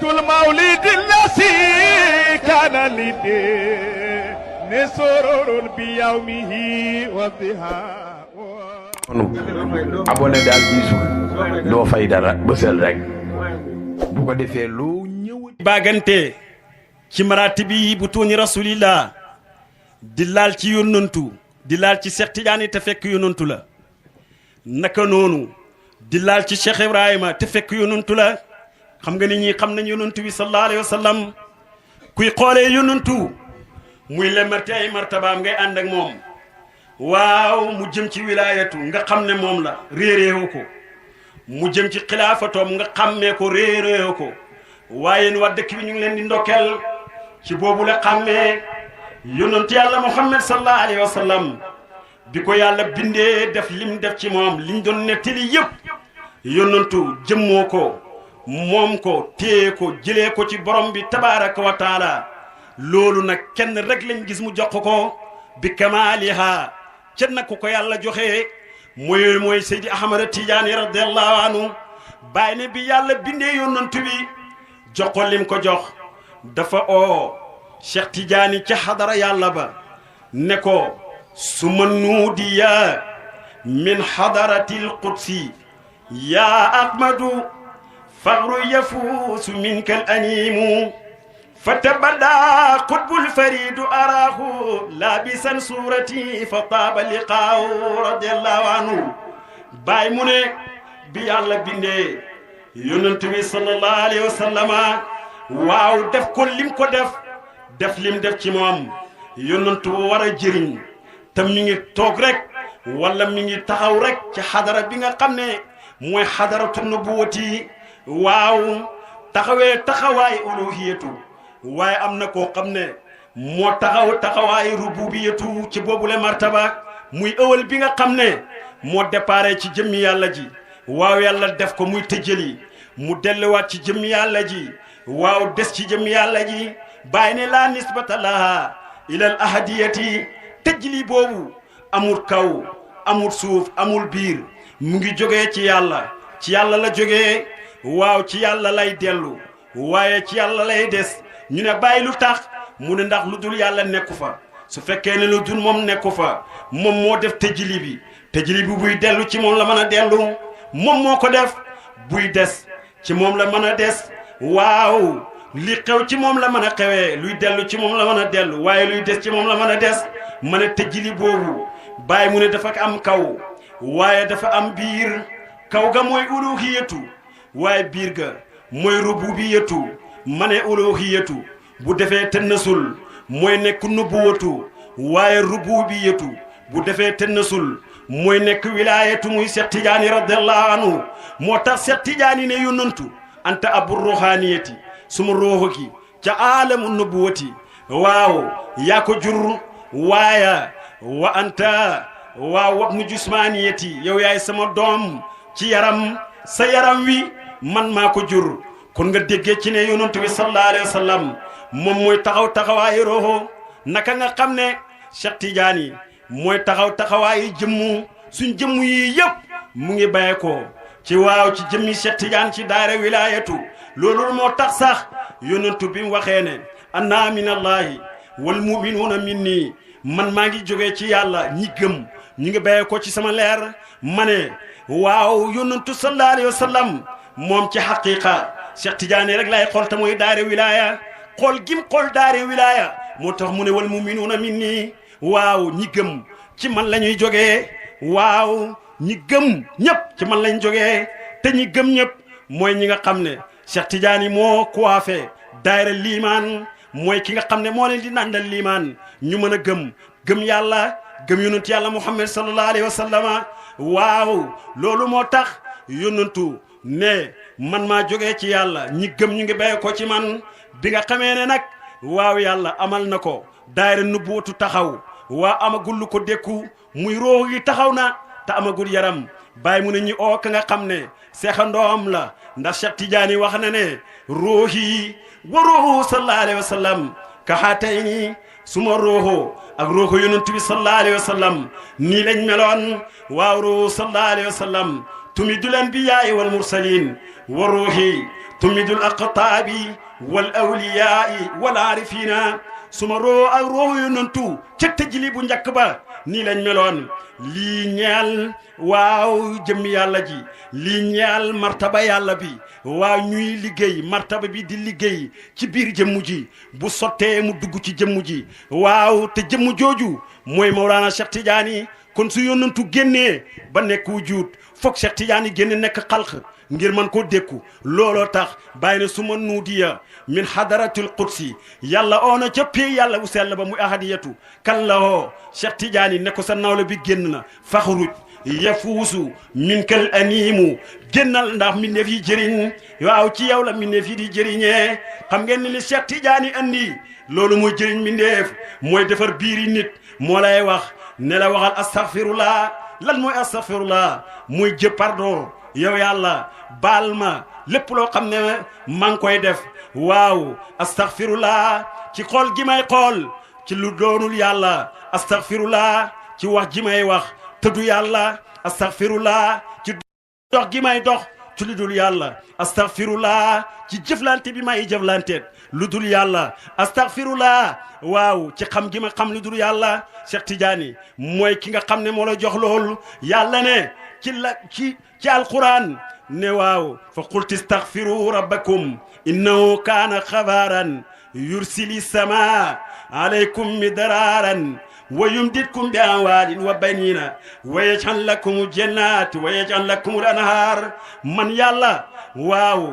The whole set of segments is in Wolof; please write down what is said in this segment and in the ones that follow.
المولد الذي كان لدين سرور بيومه وضحى abonné daal biisul doo fay dara bësal rek bu ko defee lu ñëw baagante ci maratibi bu tuuni rasulillah di laal ci yónnantu di laal ci Cheikh Tidiane te fekk yónnantu la naka noonu di laal ci Cheikh Ibrahima te fekk yónnantu la xam nga ni ñi xam nañ yónnantu bi sallallahu alayhi wa sallam kuy xoolee yónnantu muy lemarte ay martabaam ngay ànd ak moom waaw mu jëm ci wilaayatu nga xam ne moom la réeréewu ko mu jëm ci xilaafatoom nga xàmmee ko réeréewu ko waaye waa dëkk bi ñu ngi leen di ndokkel ci boobu la xàmmee yónnantu yàlla Muhammad sallallahu alayhi wa sallam bi ko yàlla bindee def lim def ci moom liñ doon nettali yëpp yónnantu jëmmoo ko moom ko téye ko jëlee ko ci borom bi tabaaraka wa taala loolu nag kenn rek lañ gis mu jox ko bi kamaaliha kenn nag ku ko yàlla joxe mooy Seydi Ahmada Tijaani radiyallahu anhu bàyyi ne bi yàlla bindee yónnantu bi jox ko lim ko jox dafa oo Cheikh Tijaani ca xadara yàlla ba ne ko suma nuudiya min xadaratil qudsi yaa ahmadu fagru yafuusu minkal animu fatabada qutbul faridu araahu laabisan suurati fa taaba liqaahu radiyallahu anhu baay mu ne bi yàlla bindee yonent bi sallallahu alayhi wa sallama waaw def ko lim ko def lim def ci moom yonent bu war a jëriñ te mi ngi toog rek wala mi ngi taxaw rek ci xadara bi nga xam ne mooy xadaratu nubuwati waaw taxawee taxawaay uluhiyatu waaye am na koo xam ne moo taxawaay rububiyatu ci boobule martaba muy ëwal bi nga xam ne moo déparé ci jëmmi yàlla ji waaw yàlla def ko muy tëjëli mu delluwaat ci jëmmi yàlla ji waaw des ci jëmmi yàlla ji bàyyi ne laa nisbata laha ilal ahadiyati tëjli boobu amul kaw amul suuf amul biir mu ngi jógee ci yàlla la jógee waaw ci yàlla lay dellu waaye ci yàlla lay des ñu ne bàyyi lu tax mu ne ndax lu dul yàlla nekku fa su fekkee ne lu dul moom nekku fa moom moo def tëjli bi buy dellu ci moom la mën a dellu moom moo ko def buy des ci moom la mën a des waaw li xew ci moom la mën a xewee luy dellu ci moom la mën a dellu waaye luy des ci moom la mën a des mën a tëjli boobu bàyyi mu ne dafa am kaw waaye dafa am biir kaw ga mooy uluhiyatu waaye biir ga mooy rububiyatu ma ne uluhiyatu bu defee tënnasul mooy nekk nubuwatu waaye rububiyatu bu defee tënnasul mooy nekk wilaayatu muy Seex Tijaani radiyallahu anhu moo tax Seex Tijaani ne yónnantu anta abu ruhaniyati suma rooxo ki ca aalamu nubuwati waaw yaa ko jur waaye wa anta waaw wabnu jusmaniyati yow yaay sama doom ci yaram sa yaram wi man maa ko jur kon nga déggee ci ne yonent bi sallallahu alayhi wa sallam moom mooy taxawaayu roxo naka nga xam ne Cheikh Tidiane mooy taxawaayu jëmmu suñ jëmmu yi yëpp mu ngi baye ko ci waaw ci jëmmi Cheikh Tidiane ci daara wilaayatu loolu moo tax sax yonent bi mu waxee ne anna minallahi wal muminuuna minni man maa ngi jógee ci yàlla ñi gëm ñi ngi baye ko ci sama leer ma ne waaw yonentu sallallahu alayhi wa sallam moom ci xaqiqa Cheikh Tidiane rek lay xool te mooy daare wilaya xool gim xool daare wilaya moo tax mu ne wal muminuuna minni waaw ñi gëm ci man la ñuy jógee waaw ñi gëm ñëpp ci man lañ jógee te ñi gëm ñëpp mooy ñi nga xam ne Cheikh Tidiane moo coiffé daare liimaan mooy ki nga xam ne moo leen di nandal liimaan ñu mën a gëm yàlla gëm yonent yàlla Muhammad sallallahu alayhi wa sallama waaw loolu moo tax yonentu ne man maa jógee ci yàlla ñi gëm ñu ngi béye ko ci man bi nga xamee ne nag waaw yàlla amal na ko daayira nubuwatu taxaw waa amagul lu ko dékku muy roox yi taxaw na te amagul yaram bàyyi mu ne ñi oo ka nga xam ne seexandoom la ndax Cheikh Tidiane wax na ne roox yi wa rooxu sallallahu alayhi wa sallam ka xaatay ni suma rooxo ak rooxo yonent bi sallallahu alayhi wa sallam nii lañ meloon waaw rooxu sallallahu alayhi wa sallam tumi dul anbiyaa wal mursalin wa ruuhi tumidul aqtaabi wal awliyaai wal aarifina suma roo ak roo yonantu ca tëjli bu njëkk ba nii lañ meloon lii ñeel waaw jëmmi yàlla ji lii ñeel martaba yàlla bi waaw ñuy liggéey martaba bi di liggéey ci biir jëmmu ji bu sottee mu dugg ci jëmmu ji waaw te jëmmu jooju mooy Mawlana Cheikh Tidiane kon su yonantu génnee ba nekk wujud foog Cheikh Tidiane génne nekk xalq ngir man koo dékku looloo tax bàyyi ne su ma nuudiya min hadaratul qudsi yàlla oona ca pee yàlla bu sell ba muy ahadiyatu kan la hoo Cheikh Tidiane ne ko sa nawle bi génn na faxruj yafuusu min kal animu génnal ndax mbindeef yi jëriñ waaw ci yow la mbindeef yi di jëriñee xam ngeen ni li Cheikh Tidiane andi loolu mooy jëriñ mbindeef mooy defar biiri nit moo lay wax ne la waxal astaghfirullah lan mooy astaghfirullah mooy jë pardon yow yàlla baal ma lépp loo xam ne maa ngi koy def waaw astaghfirullah ci xool gi may xool ci lu doonul yàlla astaghfirullah ci wax ji may wax tëddu yàlla astaghfirullah ci dox gi may dox ci lu dul yàlla astaghfirullah ci jëflante bi may jëflanteet lu dul yàlla astaghfirullah waaw ci xam gi ma xam lu dul yàlla Cheikh Tidiane mooy ki nga xam ne moo la jox loolu yàlla ne ci alquran ne waaw fa qultu astaghfiru rabbakum innahu kaana xafaaran yursili sama alaykum midraaran wa yumditkum bi amwaalin wa baniina wa yaj'al lakum jannaati wa yaj'al lakum anhaar man yàlla waaw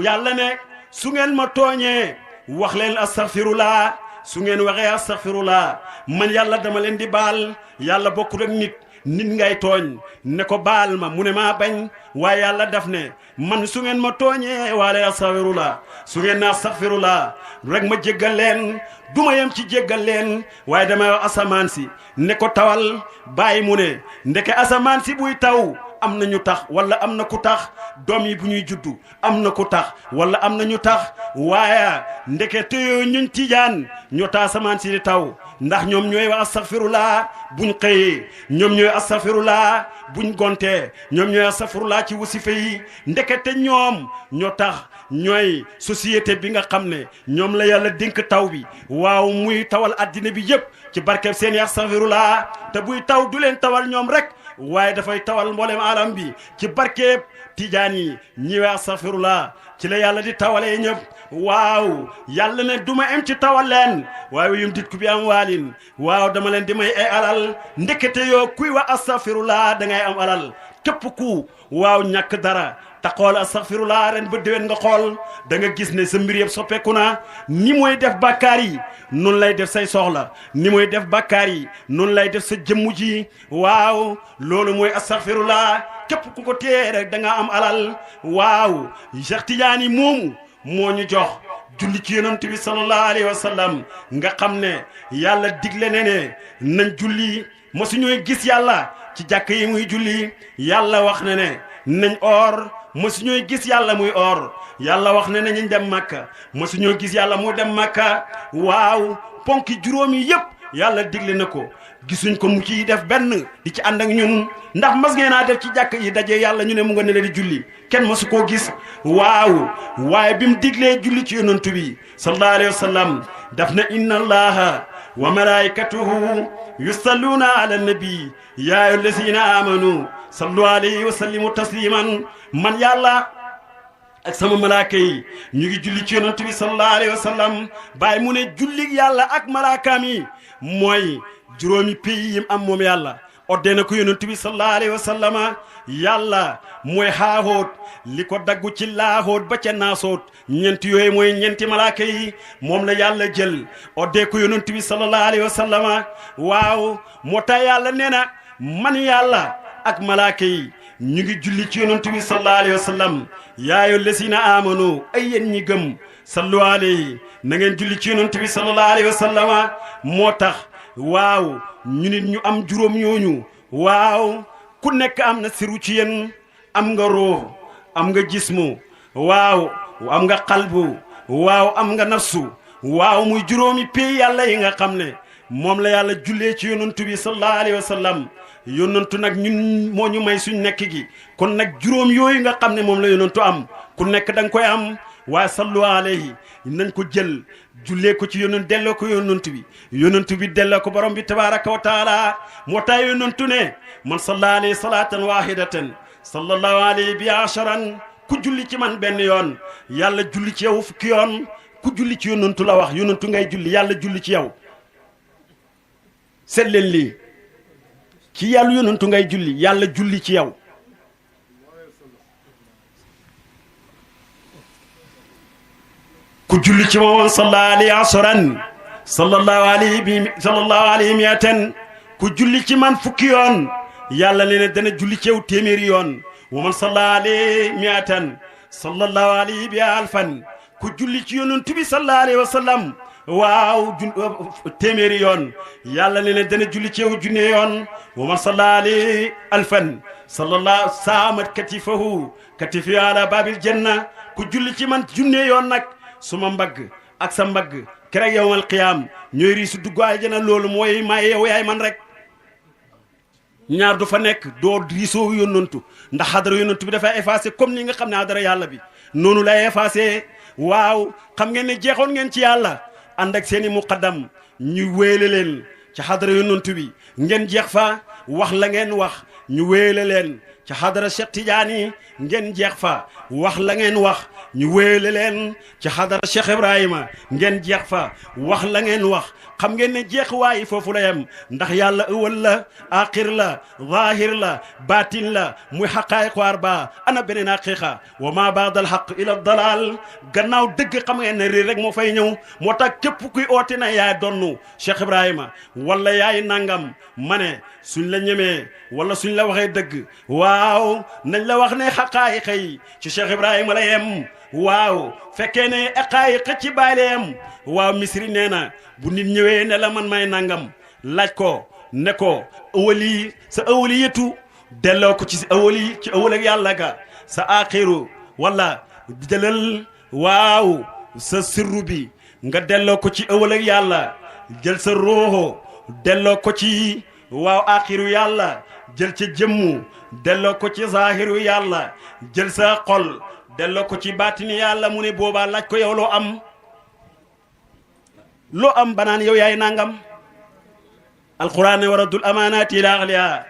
yàlla ne su ngeen ma tooñee wax leen astaghfirullah su ngeen waxee astaghfirullah man yàlla dama leen di baal yàlla bokkul ak nit ngay tooñ ne ko baal ma mu ne maa bañ waaye yàlla daf ne man su ngeen ma tooñee waale astaghfirullah su ngeen na astaghfirullah rek ma jéggal leen du ma yem ci jéggal leen waaye damay wax asamaan si ne ko tawal bàyyi mu ne ndeke asamaan si buy taw am na ñu tax wala am na ku tax doom yi bu ñuy juddu am na ku tax wala am na ñu tax waaye ndeke teyoo ñun Tijaan ñoo tax asamaan si di taw ndax ñoom ñooy wax astaghfirullah buñ xëyee ñoom ñooy astaghfirullah buñ gontee ñoom ñooy astaghfirullah ci wasifa yi ndekete ñoom ñoo tax ñooy société bi nga xam ne ñoom la yàlla dénk taw bi waaw muy tawal addina bi yëpp ci barkeb seen i astaghfirullah te buy taw du leen tawal ñoom rek waaye dafay tawal mboolem alam bi ci barkeeb Tijaan yi ñi wax astaghfirullah ci la yàlla di tawalee ñëpp waaw yàlla ne duma am ci tawal leen waaye yum dit ku bi am waalin waaw dama leen di may ay alal ndekete yoo kuy wax astaghfirullah da ngay am alal képp ku waaw ñàkk dara te xool astaghfirullah ren ba déwén nga xool da nga gis ne sa mbir yëpp soppeeku na ni mooy def bàkkaar yi noonu lay def say soxla ni mooy def bàkkaar yi noonu lay def sa jëmmu ji waaw loolu mooy astaghfirullah képp ku ko téye rek da nga am alal waaw Cheikh Tidiane moomu moo ñu jox julli ci yonent bi sallallahu alayhi wa sallam nga xam ne yàlla digle ne nañ julli mosu ñooy gis yàlla ci jàkk yi muy julli yàlla wax na ne nañ or mosu ñooy gis yàlla muy or yàlla wax ne nañ dem Makka mosu ñoo gis yàlla muy dem Makka waaw ponki juróom yi yëpp yàlla digle na ko gisuñ ko mu ciy def benn di ci ànd ak ñun ndax mas ngeen a def ci jàkk yi daje yàlla ñu ne mu nga ne la di julli kenn masu koo gis waaw waaye bi mu diglee julli ci yonantu bi sallallahu alayhi wa sallam daf na inna allaha wa malaikatuhu yusalluna ala nabi ya ayyuha allazina amanu sallu alayhi wa sallimu tasliman man yàlla ak sama malaaka yi ñu ngi julli ci yonantu bi sallallahu alayhi wa sallam bàyyi mu ne julli yàlla ak malaakaam yi mooy juróomi pays yim am moom yàlla oddee na ko yonent bi sallallahu alayhi wa sallama yàlla mooy xaaxoot li ko daggu ci laaxoot ba ca naasoot ñeenti yooyu mooy ñeenti malaaka yi moom la yàlla jël oddee ko yonent bi sallallahu alayhi wa sallama waaw moo tax yàlla nee na man yàlla ak malaaka yi ñu ngi julli ci yonent bi sallallahu alayhi wa sallam yaayu lesina amano ay yéen ñi gëm sallu alayhi na ngeen julli ci yonent bi sallallahu alayhi wa sallama moo tax waaw ñu nit ñu am juróom ñooñu waaw ku nekk am na siru ci yéen am nga ruux am nga jismu waaw am nga qalbu waaw am nga nafsu waaw muy juróomi pay yàlla yi nga xam ne moom la yàlla jullee ci yonent bi sallallahu alayhi wa sallam yonantu nag ñun moo ñu may suñ nekk gi kon nag juróom yooyu nga xam ne moom la yonantu am ku nekk da nga koy am waaye sallu alayhi nañ ko jël jullee ko ci yonent delloo ko yonantu bi delloo ko borom bi tabaraka wa taala moo tax yonantu ne man salla alayhi salatan wahidatan sallallahu alayhi bi asharan ku julli ci man benn yoon yàlla julli ci yow fukki yoon ku julli ci yonantu la wax yonantu ngay julli yàlla julli ci yow seet leen lii ci yàlla yonantu ngay julli yàlla julli ci yow ku julli ci moom sallallahu alayhi asran sallallahu alayhi miatan ku julli ci man fukki yoon yàlla nee na dana julli ci yow téeméeri yoon wa man sallallahu alayhi miatan sallallahu alayhi bi alfan ku julli ci yonantu bi sallallahu alayhi wa sallam waaw téeméeri yoon yàlla nee na dana julli ci yow junne yoon wa man sallallahu alayhi alfan sallallahu saamat katifi ala babil janna ku julli ci man junne yoon nag suma mbagg ak sa mbagg kerek yawmal qiyaam ñooy riisu dugg àjjana loolu mooy may yow yaay man rek ñaar du fa nekk doo riisoo yónnantu ndax xadara yónnantu bi dafay effacé comme ni nga xam ne xadara yàlla bi noonu lay effacé waaw xam ngeen ne jeexoon ngeen ci yàlla ànd ak seen i muqaddam ñu wéele leen ci xadara yónnantu bi ngeen jeex fa wax la ngeen wax ñu wéele leen ci xadara Cheikh Tidiane ngeen jeex fa wax la ngeen wax ñu wéele leen ci xadara Cheikh Ibrahima ngeen jeex fa wax la ngeen wax xam ngeen ne jeex waayi foofu la yem ndax yàlla ëwal la aaxir la zaahir la baatin la muy xaqaayiqu arba ana beneen haqiqa wa ma baadal xaq ila dalal gannaaw dëgg xam ngeen ne réer rek moo fay ñëw moo tax képp kuy oote na yaay donnu Cheikh Ibrahima wala yaay nangam ma ne suñ la ñemee wala suñ la waxee dëgg waaw nañ la wax ne xaqaayiqa yi ci Cheikh Ibrahima la yem waaw fekkee ne xaqaayiqa ci baay la yem waaw misri nee na bu nit ñëwee ne la man may nangam laaj ko ne ko ëwali sa ëwali yetu delloo ko ci ëwali ci ëwal ak yàlla ga sa aaxiru wala jëlal waaw sa sirru bi nga delloo ko ci ëwal ak yàlla jël sa ruuxu delloo ko ci waaw aaxiru yàlla jël ca jëmmu delloo ko ci zaahiru yàlla jël sa xol delloo ko ci baatini yàlla mu ne boobaa laaj ko yow loo am banaan yow yaay nangam alquran ne waradul amaanaati ila ahliha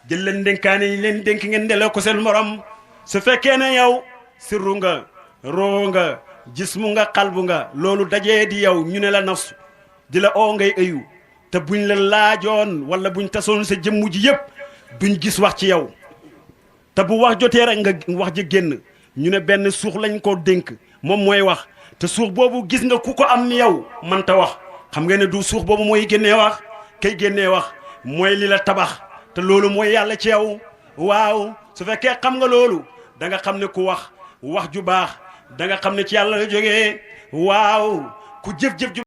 jël leen dénkaane yi leen dénk ngeen delloo ko seen morom su fekkee ne yow sirru nga roo nga jismu nga xalbu nga loolu dajee di yow ñu ne la nafsu di la oo ngay ëyu te buñ la laajoon wala buñ tasoon sa jëmmu ji yëpp duñ gis wax ci yow te bu wax jotee rek nga wax ji génn ñu ne benn suux lañ ko dénk moom mooy wax te suux boobu gis nga ku ko am ni yow man ta wax xam nga ne du suux boobu mooy génnee wax kay génnee wax mooy li la tabax te loolu mooy yàlla ci yow waaw su fekkee xam nga loolu da nga xam ne ku wax ju baax da nga xam ne ci yàlla la jógee waaw ku jëf-jëf ju